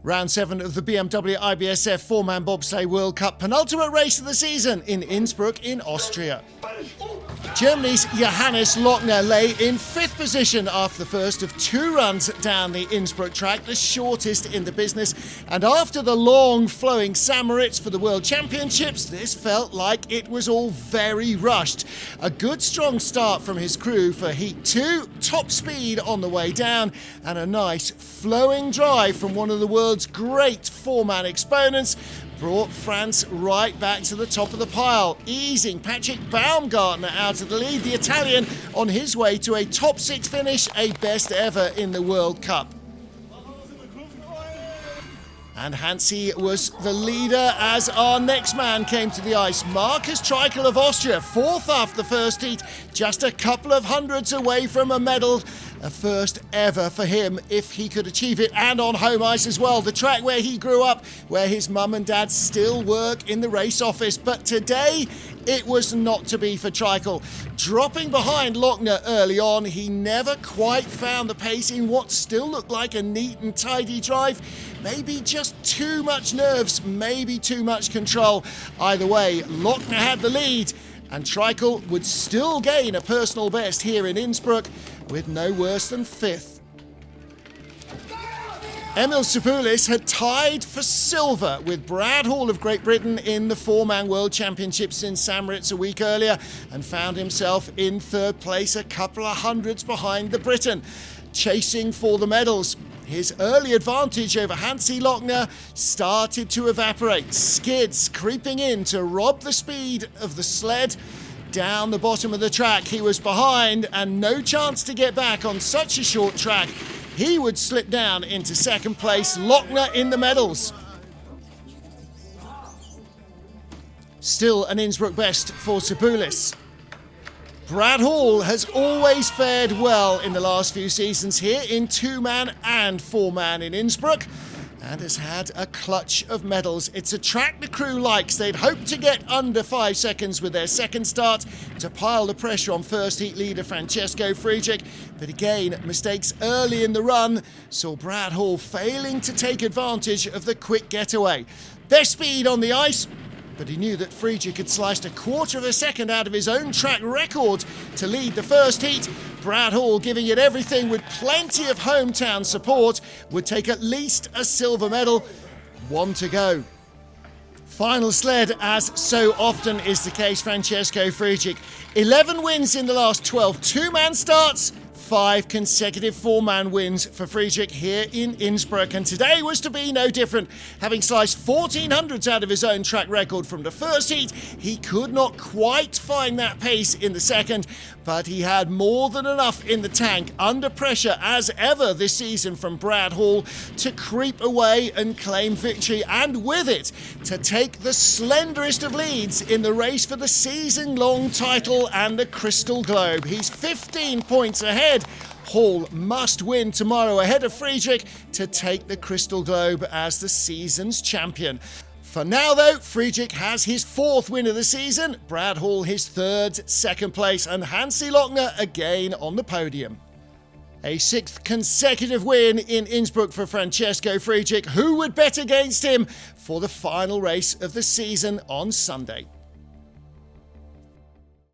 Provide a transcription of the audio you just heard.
Round 7 of the BMW IBSF 4-man bobsleigh World Cup, penultimate race of the season in Innsbruck in Austria. Germany's Johannes Lochner lay in 5th position after the first of 2 runs down the Innsbruck track, the shortest in the business. And after the long flowing St. Moritz for the World Championships, this felt like it was all very rushed. A good strong start from his crew for Heat 2, top speed on the way down, and a nice flowing drive from one of the world's great 4-man exponents brought France right back to the top of the pile, easing Patrick Baumgartner out of the lead, the Italian on his way to a top 6 finish, a best ever in the World Cup. And Hansi was the leader as our next man came to the ice. Markus Treichel of Austria, 4th after the first heat, just a couple of hundreds away from a medal. A first ever for him if he could achieve it, and on home ice as well. The track where he grew up, where his mum and dad still work in the race office. But today, it was not to be for Treichel. Dropping behind Lochner early on, he never quite found the pace in what still looked like a neat and tidy drive. Maybe just too much nerves, maybe too much control. Either way, Lochner had the lead, and Treichel would still gain a personal best here in Innsbruck with no worse than 5th. Emil Sapoulis had tied for silver with Brad Hall of Great Britain in the 4-man World Championships in St. Moritz a week earlier, and found himself in 3rd place, a couple of hundreds behind the Briton, chasing for the medals. His early advantage over Hansi Lochner started to evaporate, skids creeping in to rob the speed of the sled. Down the bottom of the track, he was behind and no chance to get back on such a short track. He would slip down into 2nd place, Lochner in the medals. Still an Innsbruck best for Sapoulis. Brad Hall has always fared well in the last few seasons here in 2-man and 4-man in Innsbruck, and has had a clutch of medals. It's a track the crew likes. They'd hoped to get under 5 seconds with their second start to pile the pressure on first heat leader Francesco Friedrich, but again, mistakes early in the run saw Brad Hall failing to take advantage of the quick getaway. Best speed on the ice, but he knew that Friedrich had sliced a quarter of a second out of his own track record to lead the first heat. Brad Hall, giving it everything with plenty of hometown support, would take at least a silver medal. 1 to go. Final sled, as so often is the case, Francesco Friedrich. 11 wins in the last 12 2-man starts, 5 consecutive 4-man wins for Friedrich here in Innsbruck, and today was to be no different. Having sliced 1400s out of his own track record from the first heat, he could not quite find that pace in the second, but he had more than enough in the tank, under pressure as ever this season from Brad Hall, to creep away and claim victory, and with it, to take the slenderest of leads in the race for the season-long title and the Crystal Globe. He's 15 points ahead. Hall must win tomorrow ahead of Friedrich to take the Crystal Globe as the season's champion. For now though, Friedrich has his 4th win of the season, Brad Hall his 3rd, 2nd place, and Hansi Lochner again on the podium. A 6th consecutive win in Innsbruck for Francesco Friedrich. Who would bet against him for the final race of the season on Sunday?